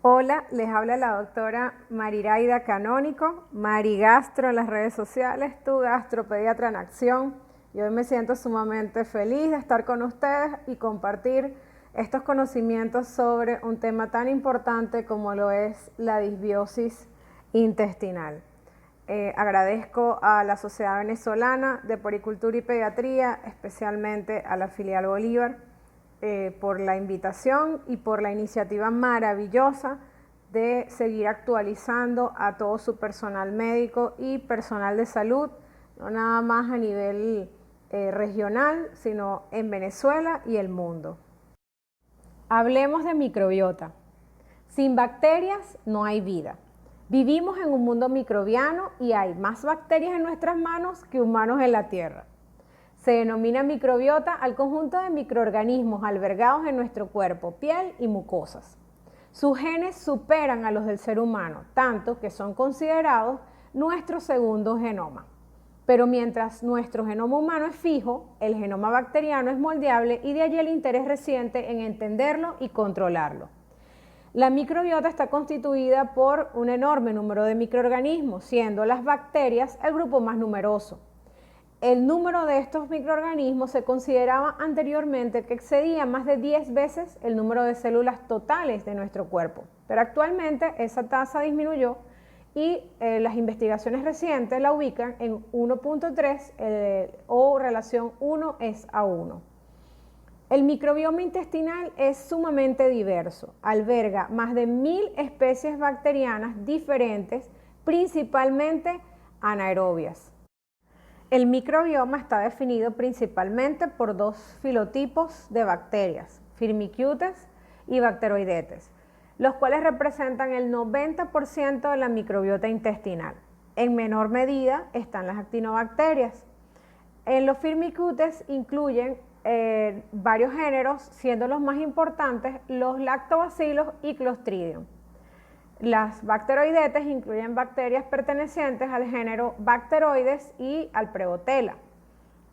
Hola, les habla la doctora Mariraida Canónico, Marigastro en las redes sociales, tu gastropediatra en acción. Y hoy me siento sumamente feliz de estar con ustedes y compartir estos conocimientos sobre un tema tan importante como lo es la disbiosis intestinal. Agradezco a la Sociedad Venezolana de Poricultura y Pediatría, especialmente a la filial Bolívar, por la invitación y por la iniciativa maravillosa de seguir actualizando a todo su personal médico y personal de salud, no nada más a nivel regional, sino en Venezuela y el mundo. Hablemos de microbiota. Sin bacterias no hay vida. Vivimos en un mundo microbiano y hay más bacterias en nuestras manos que humanos en la Tierra. Se denomina microbiota al conjunto de microorganismos albergados en nuestro cuerpo, piel y mucosas. Sus genes superan a los del ser humano, tanto que son considerados nuestro segundo genoma. Pero mientras nuestro genoma humano es fijo, el genoma bacteriano es moldeable y de allí el interés reciente en entenderlo y controlarlo. La microbiota está constituida por un enorme número de microorganismos, siendo las bacterias el grupo más numeroso. El número de estos microorganismos se consideraba anteriormente que excedía más de 10 veces el número de células totales de nuestro cuerpo, pero actualmente esa tasa disminuyó y las investigaciones recientes la ubican en 1.3 o relación 1:1. El microbioma intestinal es sumamente diverso, alberga más de 1000 especies bacterianas diferentes, principalmente anaerobias. El microbioma está definido principalmente por dos filotipos de bacterias, Firmicutes y Bacteroidetes, los cuales representan el 90% de la microbiota intestinal. En menor medida están las actinobacterias. En los Firmicutes incluyen varios géneros, siendo los más importantes los lactobacilos y Clostridium. Las bacteroidetes incluyen bacterias pertenecientes al género Bacteroides y al Prebotella.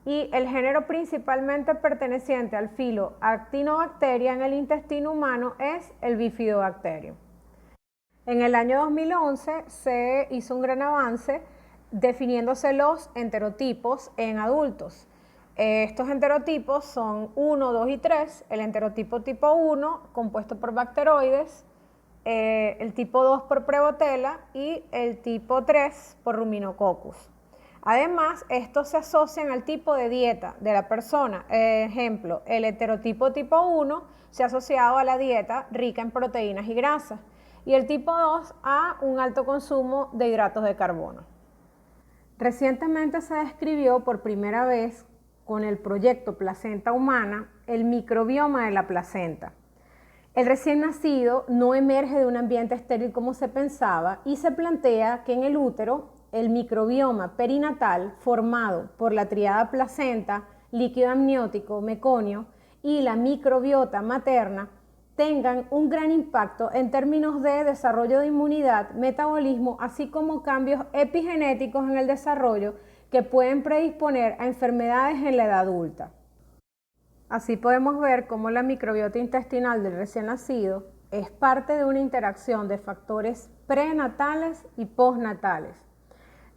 Y el género principalmente perteneciente al filo Actinobacteria en el intestino humano es el Bifidobacterium. En el año 2011 se hizo un gran avance definiéndose los enterotipos en adultos. Estos enterotipos son 1, 2 y 3. El enterotipo tipo 1, compuesto por bacteroides, el tipo 2 por Prebotella y el tipo 3 por Ruminococcus. Además, estos se asocian al tipo de dieta de la persona. Ejemplo, el heterotipo tipo 1 se ha asociado a la dieta rica en proteínas y grasas y el tipo 2 a un alto consumo de hidratos de carbono. Recientemente se describió por primera vez con el proyecto Placenta Humana el microbioma de la placenta. El recién nacido no emerge de un ambiente estéril como se pensaba y se plantea que en el útero el microbioma perinatal formado por la tríada placenta, líquido amniótico, meconio y la microbiota materna tengan un gran impacto en términos de desarrollo de inmunidad, metabolismo, así como cambios epigenéticos en el desarrollo que pueden predisponer a enfermedades en la edad adulta. Así podemos ver cómo la microbiota intestinal del recién nacido es parte de una interacción de factores prenatales y postnatales.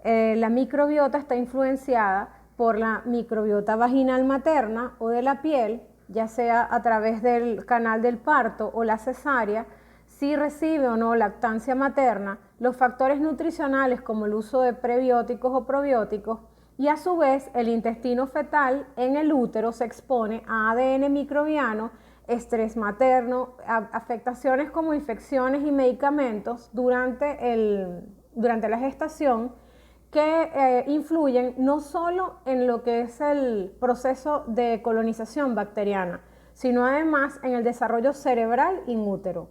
La microbiota está influenciada por la microbiota vaginal materna o de la piel, ya sea a través del canal del parto o la cesárea, si recibe o no lactancia materna, los factores nutricionales como el uso de prebióticos o probióticos, y a su vez el intestino fetal en el útero se expone a ADN microbiano, estrés materno, afectaciones como infecciones y medicamentos durante la gestación que influyen no solo en lo que es el proceso de colonización bacteriana, sino además en el desarrollo cerebral in útero.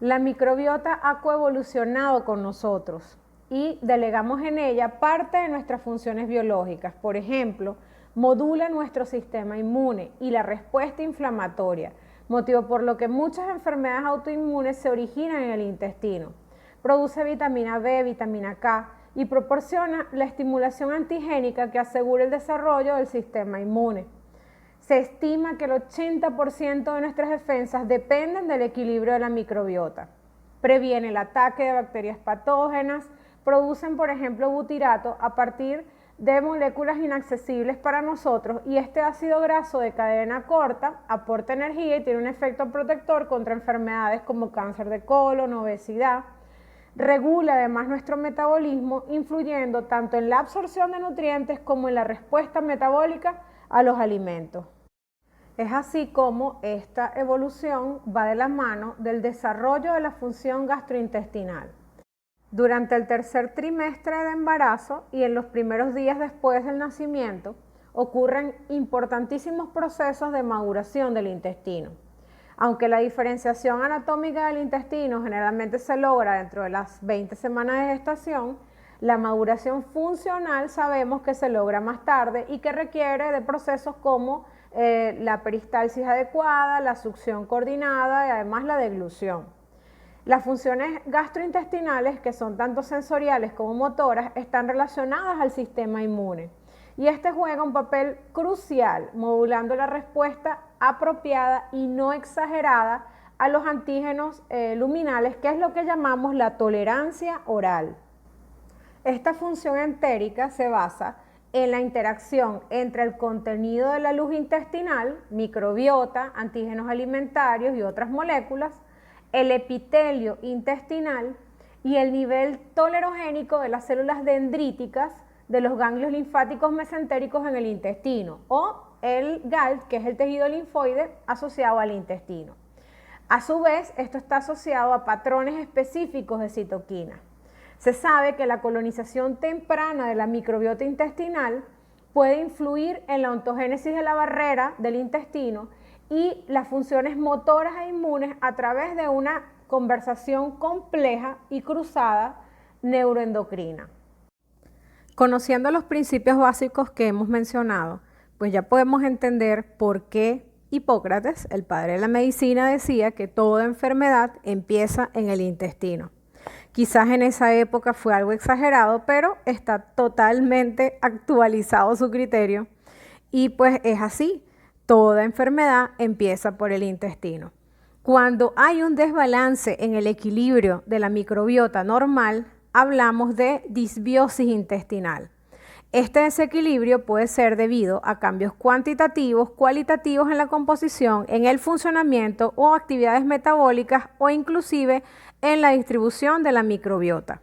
La microbiota ha coevolucionado con nosotros y delegamos en ella parte de nuestras funciones biológicas. Por ejemplo, modula nuestro sistema inmune y la respuesta inflamatoria, motivo por lo que muchas enfermedades autoinmunes se originan en el intestino. Produce vitamina B, vitamina K y proporciona la estimulación antigénica que asegura el desarrollo del sistema inmune. Se estima que el 80% de nuestras defensas dependen del equilibrio de la microbiota. Previene el ataque de bacterias patógenas, producen, por ejemplo, butirato a partir de moléculas inaccesibles para nosotros, y este ácido graso de cadena corta aporta energía y tiene un efecto protector contra enfermedades como cáncer de colon, obesidad. Regula además nuestro metabolismo, influyendo tanto en la absorción de nutrientes como en la respuesta metabólica a los alimentos. Es así como esta evolución va de la mano del desarrollo de la función gastrointestinal. Durante el tercer trimestre de embarazo y en los primeros días después del nacimiento ocurren importantísimos procesos de maduración del intestino. Aunque la diferenciación anatómica del intestino generalmente se logra dentro de las 20 semanas de gestación, la maduración funcional sabemos que se logra más tarde y que requiere de procesos como la peristalsis adecuada, la succión coordinada y además la deglución. Las funciones gastrointestinales, que son tanto sensoriales como motoras, están relacionadas al sistema inmune. Y este juega un papel crucial, modulando la respuesta apropiada y no exagerada a los antígenos luminales, que es lo que llamamos la tolerancia oral. Esta función entérica se basa en la interacción entre el contenido de la luz intestinal, microbiota, antígenos alimentarios y otras moléculas, el epitelio intestinal y el nivel tolerogénico de las células dendríticas de los ganglios linfáticos mesentéricos en el intestino, o el GALT, que es el tejido linfoide asociado al intestino. A su vez, esto está asociado a patrones específicos de citoquinas. Se sabe que la colonización temprana de la microbiota intestinal puede influir en la ontogénesis de la barrera del intestino y las funciones motoras e inmunes a través de una conversación compleja y cruzada neuroendocrina. Conociendo los principios básicos que hemos mencionado, pues ya podemos entender por qué Hipócrates, el padre de la medicina, decía que toda enfermedad empieza en el intestino. Quizás en esa época fue algo exagerado, pero está totalmente actualizado su criterio y pues es así. Toda enfermedad empieza por el intestino. Cuando hay un desbalance en el equilibrio de la microbiota normal, hablamos de disbiosis intestinal. Este desequilibrio puede ser debido a cambios cuantitativos, cualitativos en la composición, en el funcionamiento o actividades metabólicas o inclusive en la distribución de la microbiota.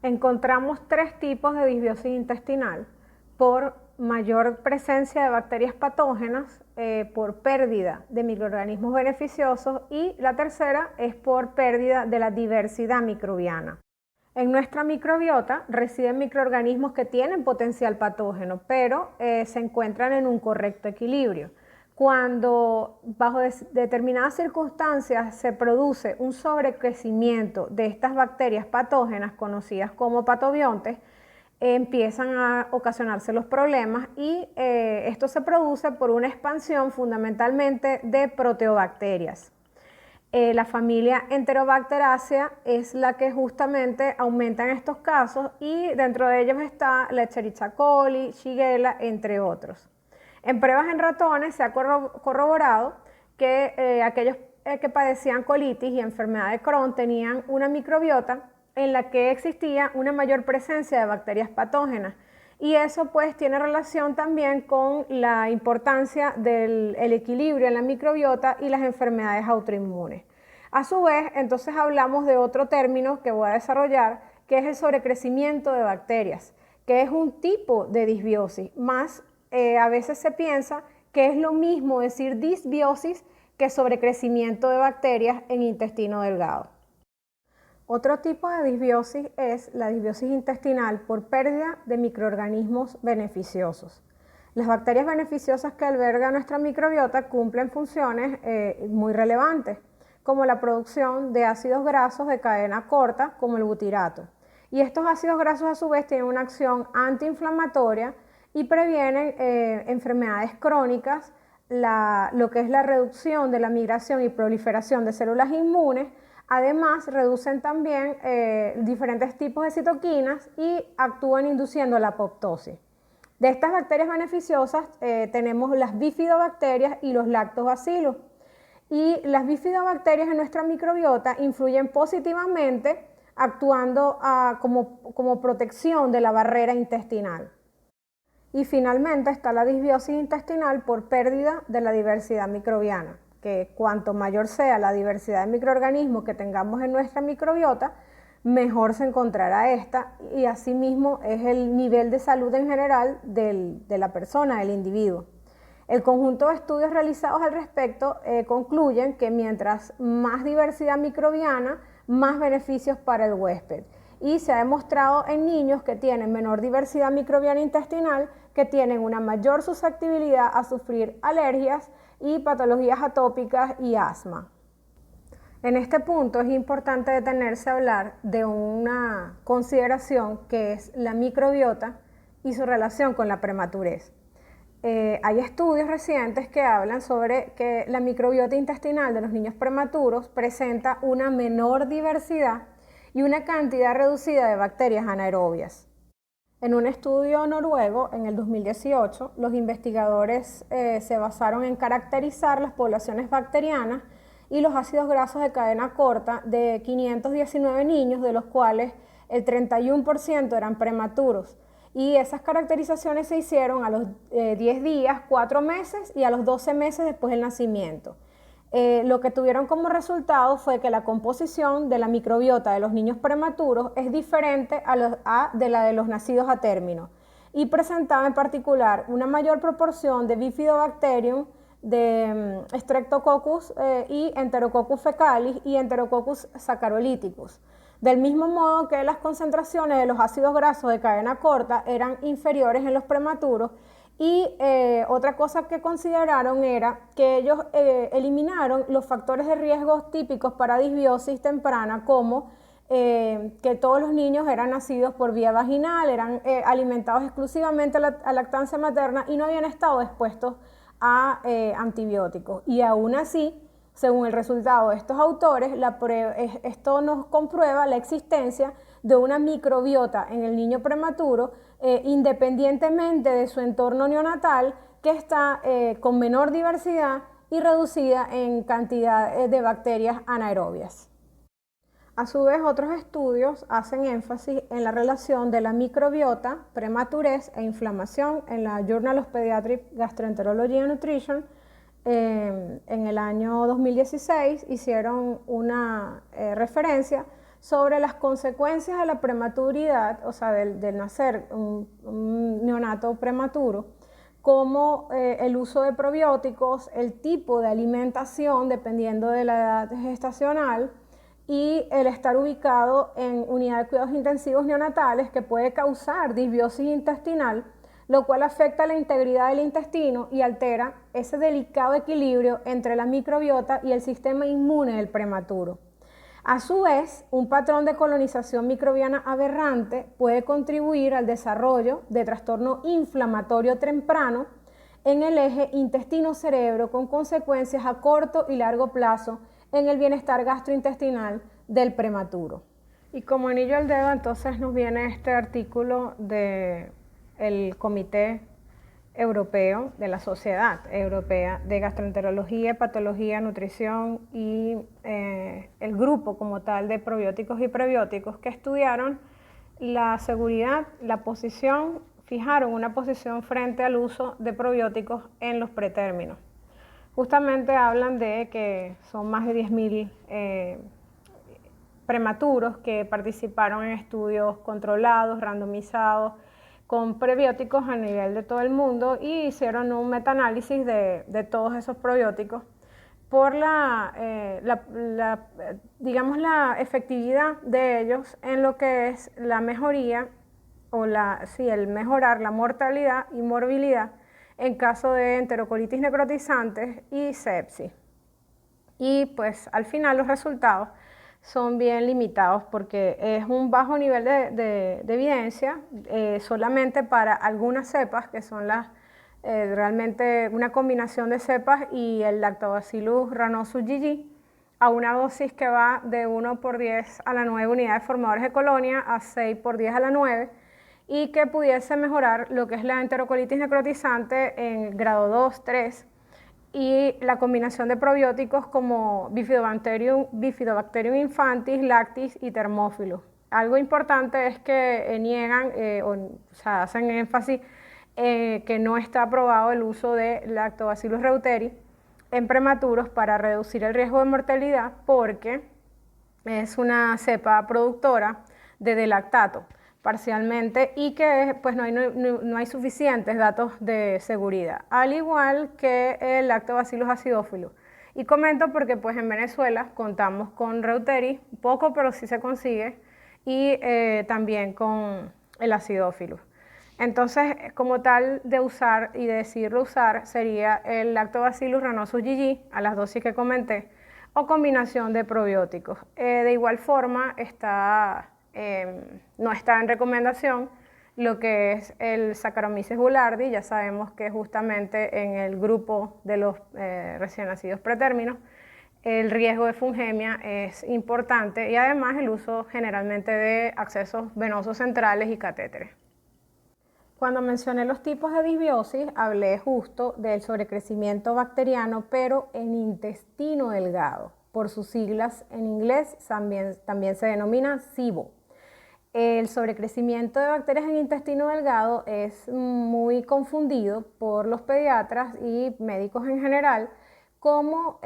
Encontramos tres tipos de disbiosis intestinal: por mayor presencia de bacterias patógenas, por pérdida de microorganismos beneficiosos, y la tercera es por pérdida de la diversidad microbiana. En nuestra microbiota residen microorganismos que tienen potencial patógeno, pero se encuentran en un correcto equilibrio. Cuando bajo determinadas circunstancias se produce un sobrecrecimiento de estas bacterias patógenas conocidas como patobiontes, empiezan a ocasionarse los problemas y esto se produce por una expansión fundamentalmente de proteobacterias. La familia Enterobacteriaceae es la que justamente aumenta en estos casos y dentro de ellos está la Escherichia coli, Shigella, entre otros. En pruebas en ratones se ha corroborado que aquellos que padecían colitis y enfermedad de Crohn tenían una microbiota en la que existía una mayor presencia de bacterias patógenas, y eso pues tiene relación también con la importancia del equilibrio en la microbiota y las enfermedades autoinmunes. A su vez, entonces hablamos de otro término que voy a desarrollar, que es el sobrecrecimiento de bacterias, que es un tipo de disbiosis, más a veces se piensa que es lo mismo decir disbiosis que sobrecrecimiento de bacterias en intestino delgado. Otro tipo de disbiosis es la disbiosis intestinal por pérdida de microorganismos beneficiosos. Las bacterias beneficiosas que alberga nuestra microbiota cumplen funciones muy relevantes, como la producción de ácidos grasos de cadena corta, como el butirato. Y estos ácidos grasos a su vez tienen una acción antiinflamatoria y previenen enfermedades crónicas, lo que es la reducción de la migración y proliferación de células inmunes. Además, reducen también diferentes tipos de citoquinas y actúan induciendo la apoptosis. De estas bacterias beneficiosas tenemos las bifidobacterias y los lactobacillus. Y las bifidobacterias en nuestra microbiota influyen positivamente actuando como protección de la barrera intestinal. Y finalmente está la disbiosis intestinal por pérdida de la diversidad microbiana, que cuanto mayor sea la diversidad de microorganismos que tengamos en nuestra microbiota, mejor se encontrará esta y asimismo es el nivel de salud en general de la persona, del individuo. El conjunto de estudios realizados al respecto concluyen que mientras más diversidad microbiana, más beneficios para el huésped. Y se ha demostrado en niños que tienen menor diversidad microbiana intestinal, que tienen una mayor susceptibilidad a sufrir alergias y patologías atópicas y asma. En este punto es importante detenerse a hablar de una consideración que es la microbiota y su relación con la prematurez. Hay estudios recientes que hablan sobre que la microbiota intestinal de los niños prematuros presenta una menor diversidad y una cantidad reducida de bacterias anaerobias. En un estudio noruego, en el 2018, los investigadores se basaron en caracterizar las poblaciones bacterianas y los ácidos grasos de cadena corta de 519 niños, de los cuales el 31% eran prematuros. Y esas caracterizaciones se hicieron a los 10 días, 4 meses y a los 12 meses después del nacimiento. Lo que tuvieron como resultado fue que la composición de la microbiota de los niños prematuros es diferente de la de los nacidos a término y presentaba en particular una mayor proporción de Bifidobacterium, de Streptococcus y Enterococcus fecalis y Enterococcus saccharomyces. Del mismo modo que las concentraciones de los ácidos grasos de cadena corta eran inferiores en los prematuros. Y otra cosa que consideraron era que ellos eliminaron los factores de riesgo típicos para disbiosis temprana, como que todos los niños eran nacidos por vía vaginal, eran alimentados exclusivamente a lactancia materna y no habían estado expuestos a antibióticos. Y aún así, según el resultado de estos autores, esto nos comprueba la existencia de una microbiota en el niño prematuro, independientemente de su entorno neonatal, que está con menor diversidad y reducida en cantidad de bacterias anaerobias. A su vez, otros estudios hacen énfasis en la relación de la microbiota, prematurez e inflamación en la Journal of Pediatric Gastroenterology and Nutrition. En el año 2016 hicieron una referencia sobre las consecuencias de la prematuridad, o sea, del nacer un neonato prematuro, como el uso de probióticos, el tipo de alimentación dependiendo de la edad gestacional y el estar ubicado en unidad de cuidados intensivos neonatales, que puede causar disbiosis intestinal, lo cual afecta la integridad del intestino y altera ese delicado equilibrio entre la microbiota y el sistema inmune del prematuro. A su vez, un patrón de colonización microbiana aberrante puede contribuir al desarrollo de trastorno inflamatorio temprano en el eje intestino-cerebro, con consecuencias a corto y largo plazo en el bienestar gastrointestinal del prematuro. Y como anillo al dedo, entonces nos viene este artículo del Comité Europeo, de la Sociedad Europea de Gastroenterología, Patología, Nutrición y el grupo como tal de probióticos y prebióticos, que estudiaron la seguridad, la posición, fijaron una posición frente al uso de probióticos en los pretérminos. Justamente hablan de que son más de 10.000 prematuros que participaron en estudios controlados, randomizados, con prebióticos a nivel de todo el mundo, y hicieron un metaanálisis de todos esos probióticos por digamos, la efectividad de ellos en lo que es la mejoría o el mejorar la mortalidad y morbilidad en caso de enterocolitis necrotizantes y sepsis. Y pues al final los resultados son bien limitados porque es un bajo nivel de evidencia solamente para algunas cepas, que son realmente una combinación de cepas y el Lactobacillus rhamnosus GG, a una dosis que va de 1 por 10 a la 9 unidades formadores de colonia a 6 por 10 a la 9, y que pudiese mejorar lo que es la enterocolitis necrotizante en grado 2, 3, y la combinación de probióticos como Bifidobacterium infantis, lactis y Thermophilus. Algo importante es que niegan, o sea, hacen énfasis que no está aprobado el uso de Lactobacillus reuteri en prematuros para reducir el riesgo de mortalidad, porque es una cepa productora de delactato parcialmente y que pues no hay suficientes datos de seguridad, al igual que el Lactobacillus acidophilus. Y comento porque pues en Venezuela contamos con reuteri, poco pero sí se consigue, y también con el acidophilus. Entonces, como tal de usar y de decidirlo usar, sería el Lactobacillus rhamnosus GG a las dosis que comenté, o combinación de probióticos. De igual forma, no está en recomendación lo que es el Saccharomyces boulardii. Ya sabemos que justamente en el grupo de los recién nacidos pretérminos el riesgo de fungemia es importante, y además el uso generalmente de accesos venosos centrales y catéteres. Cuando mencioné los tipos de disbiosis, hablé justo del sobrecrecimiento bacteriano, pero en intestino delgado. Por sus siglas en inglés también se denomina SIBO. El sobrecrecimiento de bacterias en intestino delgado es muy confundido por los pediatras y médicos en general, cómo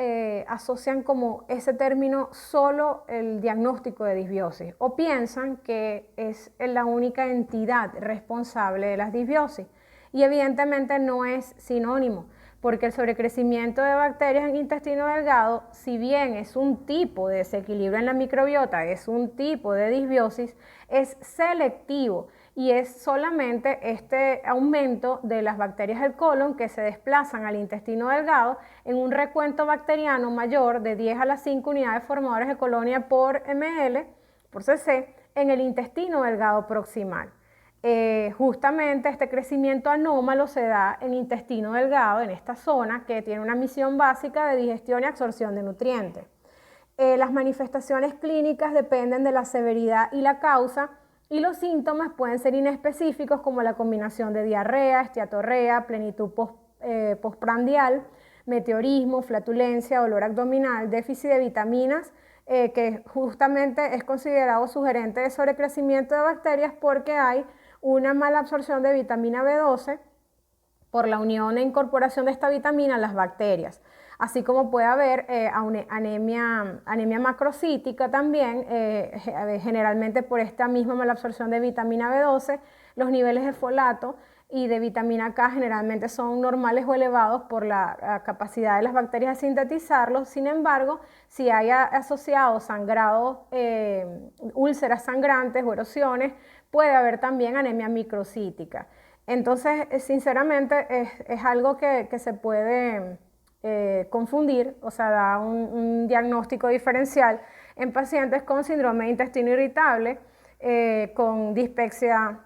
asocian como ese término solo el diagnóstico de disbiosis, o piensan que es la única entidad responsable de las disbiosis, y evidentemente no es sinónimo, porque el sobrecrecimiento de bacterias en intestino delgado, si bien es un tipo de desequilibrio en la microbiota, es un tipo de disbiosis, es selectivo y es solamente este aumento de las bacterias del colon que se desplazan al intestino delgado en un recuento bacteriano mayor de 10 a la 5 unidades formadoras de colonia por ml, por cc, en el intestino delgado proximal. Justamente este crecimiento anómalo se da en intestino delgado, en esta zona que tiene una misión básica de digestión y absorción de nutrientes. Las manifestaciones clínicas dependen de la severidad y la causa, y los síntomas pueden ser inespecíficos, como la combinación de diarrea, esteatorrea, plenitud postprandial, meteorismo, flatulencia, dolor abdominal, déficit de vitaminas, que justamente es considerado sugerente de sobrecrecimiento de bacterias porque hay una mala absorción de vitamina B12 por la unión e incorporación de esta vitamina a las bacterias. Así como puede haber anemia macrocítica también, generalmente por esta misma mala absorción de vitamina B12, los niveles de folato y de vitamina K generalmente son normales o elevados por la capacidad de las bacterias de sintetizarlos. Sin embargo, si hay asociado sangrado, úlceras sangrantes o erosiones, puede haber también anemia microcítica. Entonces, sinceramente, es algo que se puede confundir, o sea, da un diagnóstico diferencial en pacientes con síndrome de intestino irritable, con dispepsia,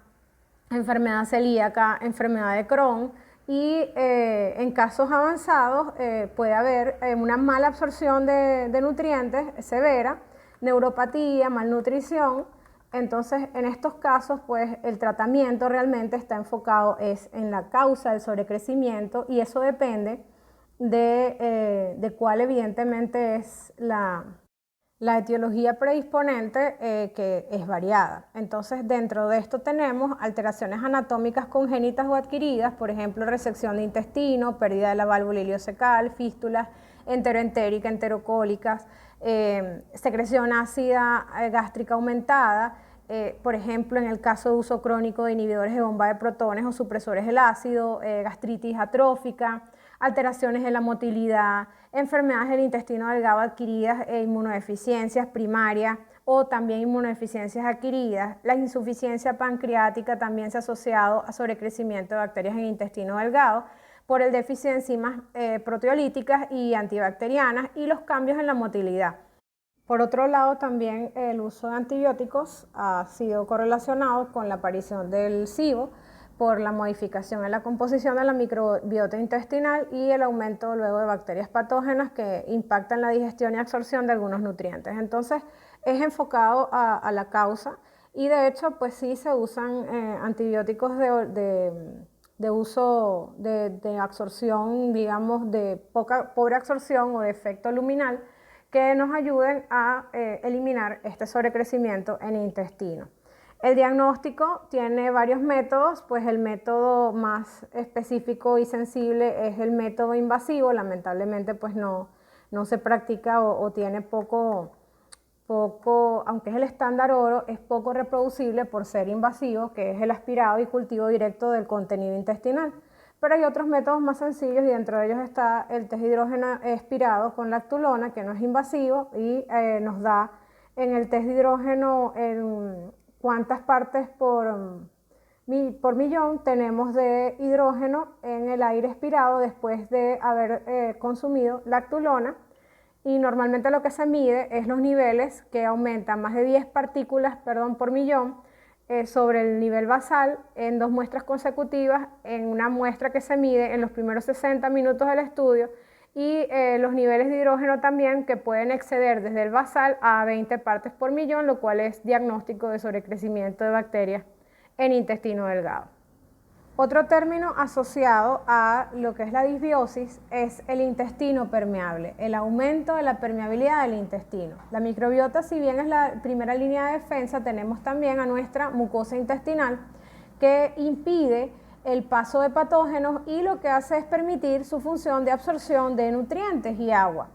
enfermedad celíaca, enfermedad de Crohn, y en casos avanzados puede haber una mala absorción de nutrientes severa, neuropatía, malnutrición. Entonces, en estos casos, pues el tratamiento realmente está enfocado en la causa del sobrecrecimiento, y eso depende de cuál evidentemente es la etiología predisponente, que es variada. Entonces, dentro de esto tenemos alteraciones anatómicas congénitas o adquiridas, por ejemplo, resección de intestino, pérdida de la válvula ileocecal, fístulas enteroentérica, enterocólicas, secreción ácida gástrica aumentada, por ejemplo, en el caso de uso crónico de inhibidores de bomba de protones o supresores del ácido, gastritis atrófica, alteraciones en la motilidad, enfermedades del intestino delgado adquiridas e inmunodeficiencias primarias o también inmunodeficiencias adquiridas. La insuficiencia pancreática también se ha asociado a sobrecrecimiento de bacterias en el intestino delgado por el déficit de enzimas proteolíticas y antibacterianas, y los cambios en la motilidad. Por otro lado, también el uso de antibióticos ha sido correlacionado con la aparición del SIBO por la modificación en la composición de la microbiota intestinal y el aumento luego de bacterias patógenas que impactan la digestión y absorción de algunos nutrientes. Entonces, es enfocado a la causa y de hecho pues sí se usan antibióticos de uso de absorción, digamos, de pobre absorción o de efecto luminal, que nos ayuden a eliminar este sobrecrecimiento en el intestino. El diagnóstico tiene varios métodos, pues el método más específico y sensible es el método invasivo. Lamentablemente pues no se practica o tiene poco, aunque es el estándar oro, es poco reproducible por ser invasivo, que es el aspirado y cultivo directo del contenido intestinal. Pero hay otros métodos más sencillos y dentro de ellos está el test de hidrógeno expirado con lactulona, que no es invasivo y nos da en el test de hidrógeno cuántas partes por millón tenemos de hidrógeno en el aire expirado después de haber consumido lactulona. Y normalmente lo que se mide es los niveles que aumentan más de 10 partículas por millón sobre el nivel basal en 2 muestras consecutivas, en una muestra que se mide en los primeros 60 minutos del estudio, y los niveles de hidrógeno también, que pueden exceder desde el basal a 20 partes por millón, lo cual es diagnóstico de sobrecrecimiento de bacterias en intestino delgado. Otro término asociado a lo que es la disbiosis es el intestino permeable, el aumento de la permeabilidad del intestino. La microbiota, si bien es la primera línea de defensa, tenemos también a nuestra mucosa intestinal, que impide el paso de patógenos y lo que hace es permitir su función de absorción de nutrientes y agua.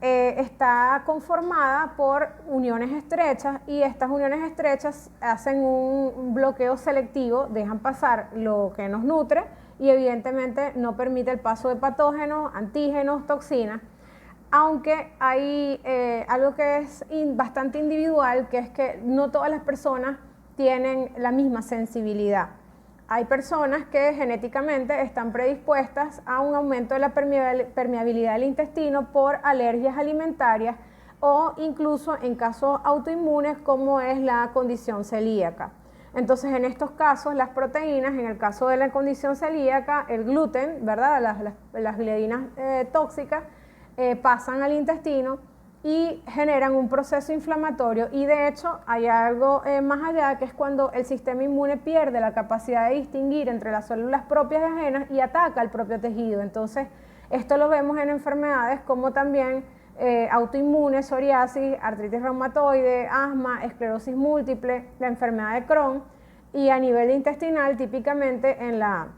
Está conformada por uniones estrechas y estas uniones estrechas hacen un bloqueo selectivo, dejan pasar lo que nos nutre y evidentemente no permite el paso de patógenos, antígenos, toxinas, aunque hay algo que es bastante individual, que es que no todas las personas tienen la misma sensibilidad. Hay personas que genéticamente están predispuestas a un aumento de la permeabilidad del intestino por alergias alimentarias o incluso en casos autoinmunes como es la condición celíaca. Entonces, en estos casos, las proteínas, en el caso de la condición celíaca, el gluten, ¿verdad? Las gliadinas tóxicas pasan al intestino y generan un proceso inflamatorio, y de hecho hay algo más allá, que es cuando el sistema inmune pierde la capacidad de distinguir entre las células propias y ajenas y ataca al propio tejido. Entonces esto lo vemos en enfermedades como también autoinmunes, psoriasis, artritis reumatoide, asma, esclerosis múltiple, la enfermedad de Crohn, y a nivel intestinal típicamente en la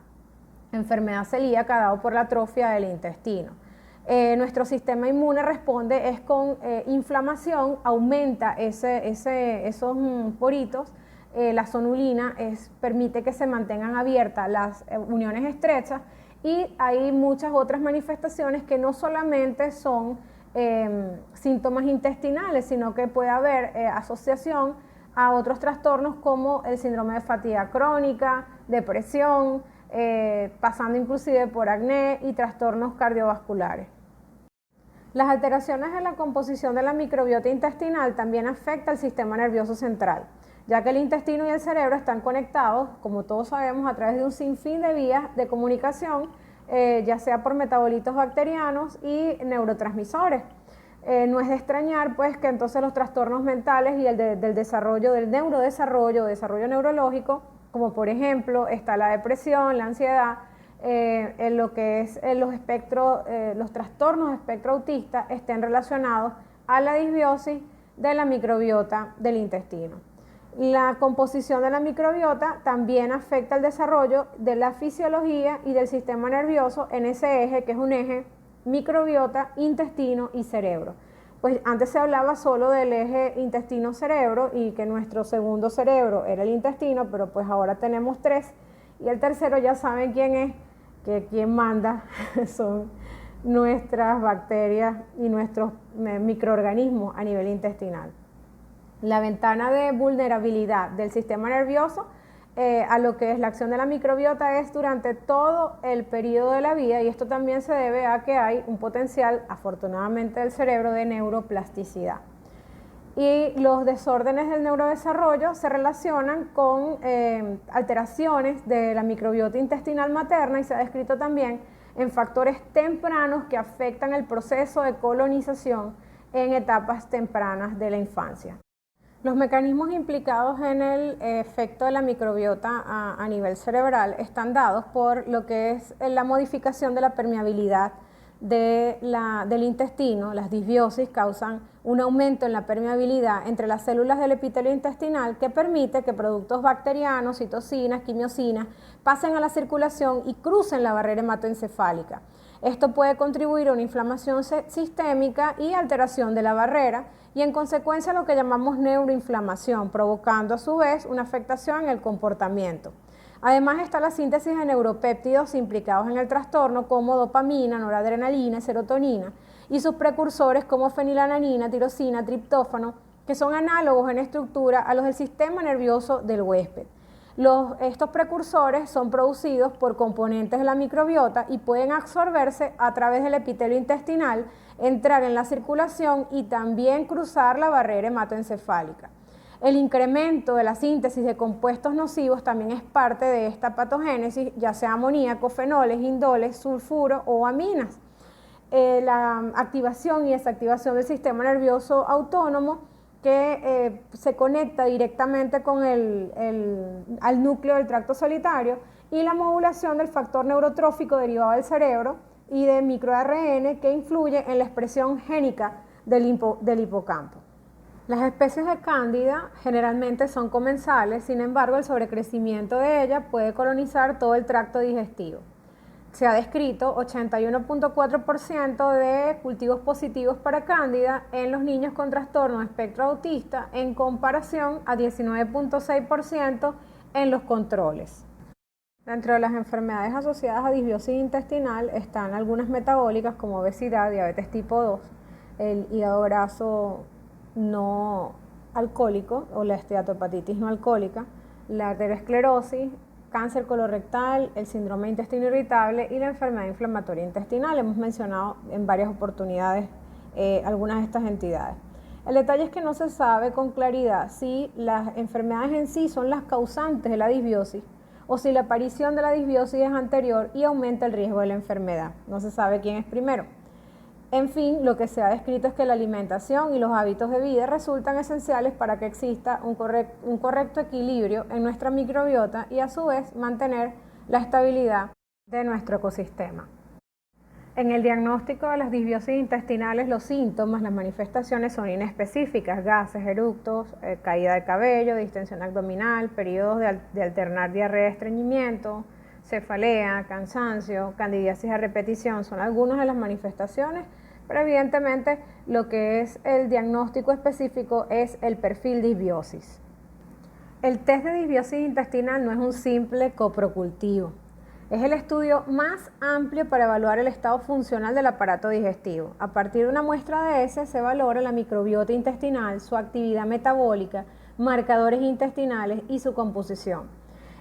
enfermedad celíaca dado por la atrofia del intestino. Nuestro sistema inmune responde es con inflamación, aumenta esos poritos, la zonulina permite que se mantengan abiertas las uniones estrechas, y hay muchas otras manifestaciones que no solamente son síntomas intestinales, sino que puede haber asociación a otros trastornos como el síndrome de fatiga crónica, depresión, pasando inclusive por acné y trastornos cardiovasculares. Las alteraciones en la composición de la microbiota intestinal también afectan el sistema nervioso central, ya que el intestino y el cerebro están conectados, como todos sabemos, a través de un sinfín de vías de comunicación, ya sea por metabolitos bacterianos y neurotransmisores. No es de extrañar pues que entonces los trastornos mentales y el del desarrollo del desarrollo neurológico, como por ejemplo está la depresión, la ansiedad, en lo que es los trastornos de espectro autista, estén relacionados a la disbiosis de la microbiota del intestino. La composición de la microbiota también afecta el desarrollo de la fisiología y del sistema nervioso en ese eje, que es un eje microbiota, intestino y cerebro. Pues antes se hablaba solo del eje intestino-cerebro y que nuestro segundo cerebro era el intestino, pero pues ahora tenemos 3, y el tercero ya saben quién es, que quien manda son nuestras bacterias y nuestros microorganismos a nivel intestinal. La ventana de vulnerabilidad del sistema nervioso a lo que es la acción de la microbiota es durante todo el periodo de la vida, y esto también se debe a que hay un potencial, afortunadamente, del cerebro de neuroplasticidad. Y los desórdenes del neurodesarrollo se relacionan con alteraciones de la microbiota intestinal materna, y se ha descrito también en factores tempranos que afectan el proceso de colonización en etapas tempranas de la infancia. Los mecanismos implicados en el efecto de la microbiota a nivel cerebral están dados por lo que es la modificación de la permeabilidad del intestino. Las disbiosis causan un aumento en la permeabilidad entre las células del epitelio intestinal que permite que productos bacterianos, citocinas, quimiosinas pasen a la circulación y crucen la barrera hematoencefálica. Esto puede contribuir a una inflamación sistémica y alteración de la barrera y en consecuencia lo que llamamos neuroinflamación, provocando a su vez una afectación en el comportamiento. Además está la síntesis de neuropéptidos implicados en el trastorno como dopamina, noradrenalina y serotonina y sus precursores como fenilalanina, tirosina, triptófano, que son análogos en estructura a los del sistema nervioso del huésped. Estos precursores son producidos por componentes de la microbiota y pueden absorberse a través del epitelio intestinal, entrar en la circulación y también cruzar la barrera hematoencefálica. El incremento de la síntesis de compuestos nocivos también es parte de esta patogénesis, ya sea amoníaco, fenoles, indoles, sulfuro o aminas. La activación y desactivación del sistema nervioso autónomo que se conecta directamente con al núcleo del tracto solitario y la modulación del factor neurotrófico derivado del cerebro y de microARN que influye en la expresión génica del hipocampo. Las especies de Cándida generalmente son comensales, sin embargo el sobrecrecimiento de ella puede colonizar todo el tracto digestivo. Se ha descrito 81.4% de cultivos positivos para Cándida en los niños con trastorno de espectro autista en comparación a 19.6% en los controles. Dentro de las enfermedades asociadas a disbiosis intestinal están algunas metabólicas como obesidad, diabetes tipo 2, el hígado graso no alcohólico o la esteatohepatitis no alcohólica, la arteriosclerosis, cáncer colorectal, el síndrome de intestino irritable y la enfermedad inflamatoria intestinal. Hemos mencionado en varias oportunidades algunas de estas entidades. El detalle es que no se sabe con claridad si las enfermedades en sí son las causantes de la disbiosis o si la aparición de la disbiosis es anterior y aumenta el riesgo de la enfermedad. No se sabe quién es primero. En fin, lo que se ha descrito es que la alimentación y los hábitos de vida resultan esenciales para que exista un correcto equilibrio en nuestra microbiota y a su vez mantener la estabilidad de nuestro ecosistema. En el diagnóstico de las disbiosis intestinales, los síntomas, las manifestaciones son inespecíficas: gases, eructos, caída de cabello, distensión abdominal, periodos de alternar diarrea y estreñimiento, cefalea, cansancio, candidiasis a repetición. Son algunas de las manifestaciones, pero evidentemente lo que es el diagnóstico específico es el perfil disbiosis. El test de disbiosis intestinal no es un simple coprocultivo. Es el estudio más amplio para evaluar el estado funcional del aparato digestivo. A partir de una muestra de heces se valora la microbiota intestinal, su actividad metabólica, marcadores intestinales y su composición.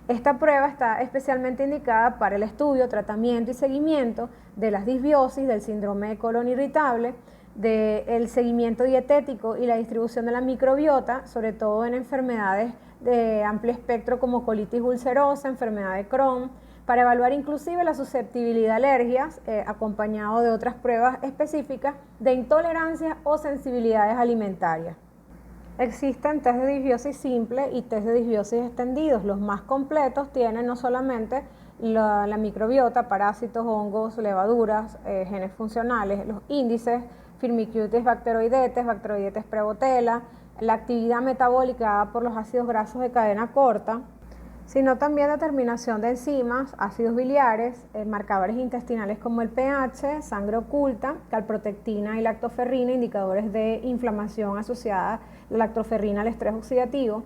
Esta prueba está especialmente indicada para el estudio, tratamiento y seguimiento de las disbiosis, del síndrome de colon irritable, del seguimiento dietético y la distribución de la microbiota, sobre todo en enfermedades de amplio espectro como colitis ulcerosa, enfermedad de Crohn, para evaluar inclusive la susceptibilidad a alergias, acompañado de otras pruebas específicas de intolerancias o sensibilidades alimentarias. Existen test de disbiosis simple y test de disbiosis extendidos. Los más completos tienen no solamente la microbiota, parásitos, hongos, levaduras, genes funcionales, los índices, Firmicutes Bacteroidetes Prevotella, la actividad metabólica por los ácidos grasos de cadena corta, sino también determinación de enzimas, ácidos biliares, marcadores intestinales como el pH, sangre oculta, calprotectina y lactoferrina, indicadores de inflamación asociada a la lactoferrina al estrés oxidativo,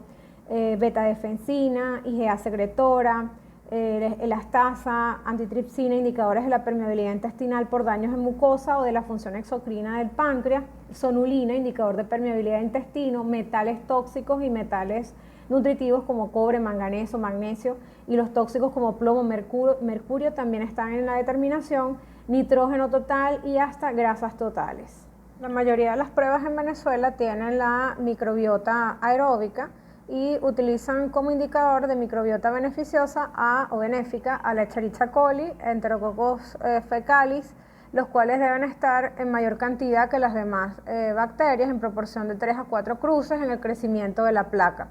beta-defensina, IgA secretora, elastasa, antitripsina, indicadores de la permeabilidad intestinal por daños en mucosa o de la función exocrina del páncreas, sonulina, indicador de permeabilidad de intestino, metales tóxicos y metales nutritivos como cobre, manganeso, magnesio, y los tóxicos como plomo, mercurio también están en la determinación, nitrógeno total y hasta grasas totales. La mayoría de las pruebas en Venezuela tienen la microbiota aeróbica y utilizan como indicador de microbiota beneficiosa o benéfica a la Escherichia coli, Enterococcus fecalis, los cuales deben estar en mayor cantidad que las demás bacterias, en proporción de 3 a 4 cruces en el crecimiento de la placa.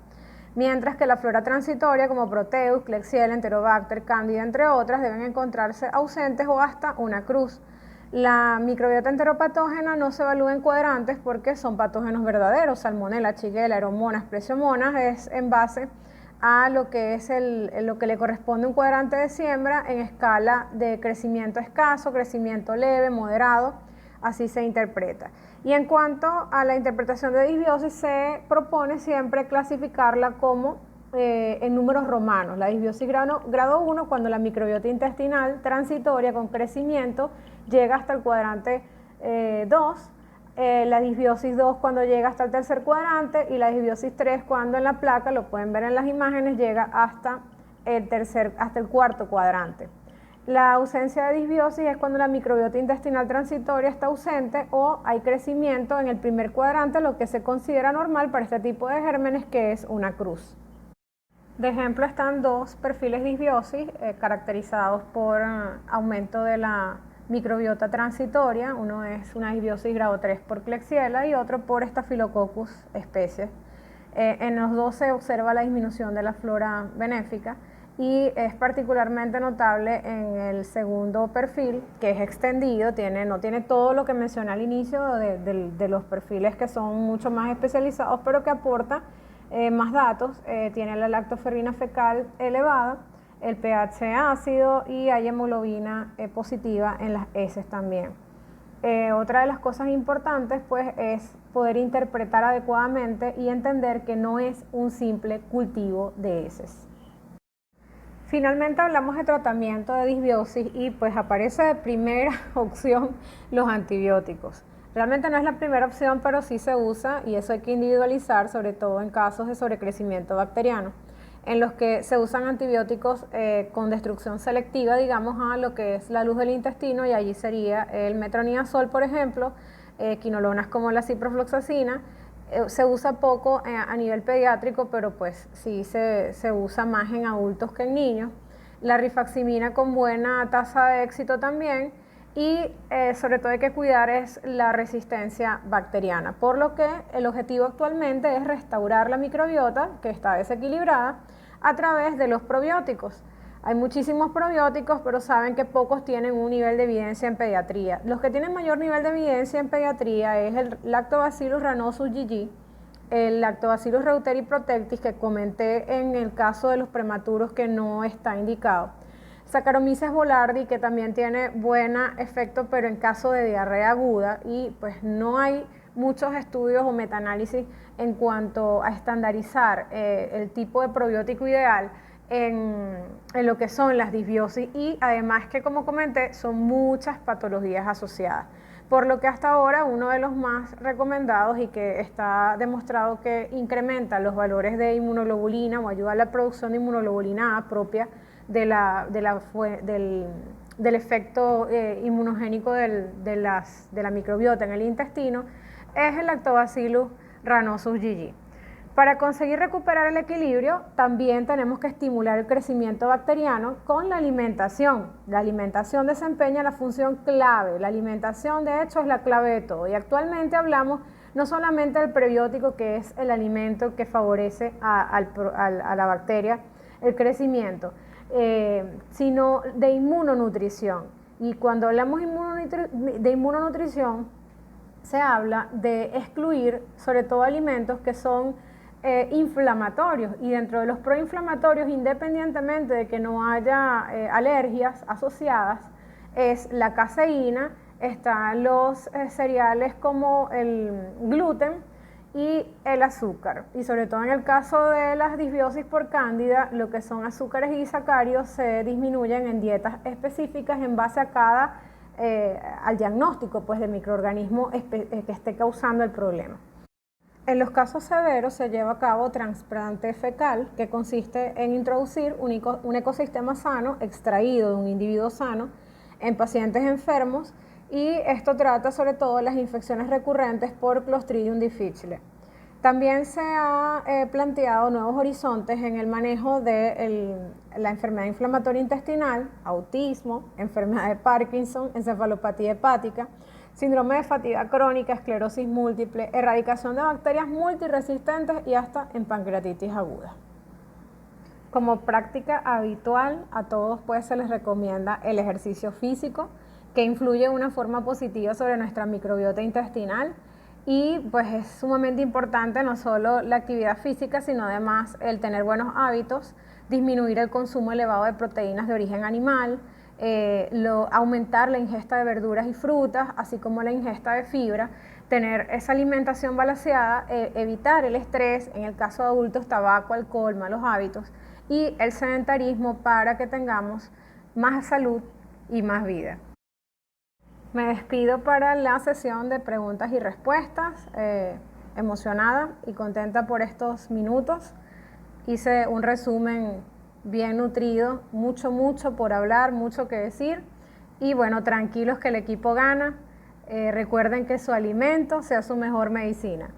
Mientras que la flora transitoria, como Proteus, Klebsiella, Enterobacter, Candida, entre otras, deben encontrarse ausentes o hasta una cruz. La microbiota enteropatógena no se evalúa en cuadrantes porque son patógenos verdaderos, Salmonella, Shigella, Aeromonas, Plesiomonas, es en base a lo que es lo que le corresponde un cuadrante de siembra en escala de crecimiento escaso, crecimiento leve, moderado, así se interpreta. Y en cuanto a la interpretación de disbiosis, se propone siempre clasificarla como en números romanos. La disbiosis grado 1, cuando la microbiota intestinal transitoria con crecimiento llega hasta el cuadrante 2, la disbiosis 2 cuando llega hasta el tercer cuadrante y la disbiosis 3 cuando en la placa, lo pueden ver en las imágenes, llega hasta el cuarto cuadrante. La ausencia de disbiosis es cuando la microbiota intestinal transitoria está ausente o hay crecimiento en el primer cuadrante, lo que se considera normal para este tipo de gérmenes, que es una cruz. De ejemplo están dos perfiles de disbiosis caracterizados por aumento de la microbiota transitoria. Uno es una disbiosis grado 3 por Klebsiella y otro por Staphylococcus species. En los dos se observa la disminución de la flora benéfica y es particularmente notable en el segundo perfil, que es extendido, no tiene todo lo que mencioné al inicio de los perfiles que son mucho más especializados, pero que aporta más datos. Tiene la lactoferrina fecal elevada, el pH ácido y hay hemoglobina positiva en las heces también. Otra de las cosas importantes pues es poder interpretar adecuadamente y entender que no es un simple cultivo de heces. Finalmente hablamos de tratamiento de disbiosis y pues aparece de primera opción los antibióticos. Realmente no es la primera opción, pero sí se usa y eso hay que individualizar, sobre todo en casos de sobrecrecimiento bacteriano, en los que se usan antibióticos con destrucción selectiva, digamos, a lo que es la luz del intestino, y allí sería el metronidazol, por ejemplo, quinolonas como la ciprofloxacina. Se usa poco a nivel pediátrico, pero pues sí se usa más en adultos que en niños. La rifaximina con buena tasa de éxito también, y sobre todo hay que cuidar es la resistencia bacteriana, por lo que el objetivo actualmente es restaurar la microbiota que está desequilibrada a través de los probióticos. Hay muchísimos probióticos, pero saben que pocos tienen un nivel de evidencia en pediatría. Los que tienen mayor nivel de evidencia en pediatría es el Lactobacillus rhamnosus GG, el Lactobacillus reuteri protectis, que comenté en el caso de los prematuros que no está indicado, Saccharomyces boulardii, que también tiene buen efecto, pero en caso de diarrea aguda, y pues no hay muchos estudios o metaanálisis en cuanto a estandarizar el tipo de probiótico ideal en lo que son las disbiosis, y además que, como comenté, son muchas patologías asociadas, por lo que hasta ahora uno de los más recomendados y que está demostrado que incrementa los valores de inmunoglobulina o ayuda a la producción de inmunoglobulina A propia del efecto inmunogénico de la microbiota en el intestino, es el Lactobacillus rhamnosus GG. Para conseguir recuperar el equilibrio, también tenemos que estimular el crecimiento bacteriano con la alimentación. La alimentación desempeña la función clave. La alimentación, de hecho, es la clave de todo. Y actualmente hablamos no solamente del prebiótico, que es el alimento que favorece a la bacteria el crecimiento, sino de inmunonutrición. Y cuando hablamos de inmunonutrición, se habla de excluir sobre todo alimentos que son inflamatorios, y dentro de los proinflamatorios, independientemente de que no haya alergias asociadas, es la caseína, están los cereales como el gluten y el azúcar, y sobre todo en el caso de las disbiosis por cándida, lo que son azúcares y sacáridos se disminuyen en dietas específicas en base a al diagnóstico pues de microorganismo que esté causando el problema. En los casos severos se lleva a cabo trasplante fecal, que consiste en introducir un ecosistema sano extraído de un individuo sano en pacientes enfermos, y esto trata sobre todo las infecciones recurrentes por Clostridium difficile. También se ha planteado nuevos horizontes en el manejo de la enfermedad inflamatoria intestinal, autismo, enfermedad de Parkinson, encefalopatía hepática, síndrome de fatiga crónica, esclerosis múltiple, erradicación de bacterias multiresistentes y hasta en pancreatitis aguda. Como práctica habitual, a todos pues se les recomienda el ejercicio físico, que influye de una forma positiva sobre nuestra microbiota intestinal, y pues es sumamente importante no solo la actividad física, sino además el tener buenos hábitos, disminuir el consumo elevado de proteínas de origen animal, aumentar la ingesta de verduras y frutas, así como la ingesta de fibra, tener esa alimentación balanceada, evitar el estrés, en el caso de adultos, tabaco, alcohol, malos hábitos, y el sedentarismo para que tengamos más salud y más vida. Me despido para la sesión de preguntas y respuestas, emocionada y contenta por estos minutos. Hice un resumen bien nutrido, mucho por hablar, mucho que decir, y bueno, tranquilos que el equipo gana. Recuerden que su alimento sea su mejor medicina.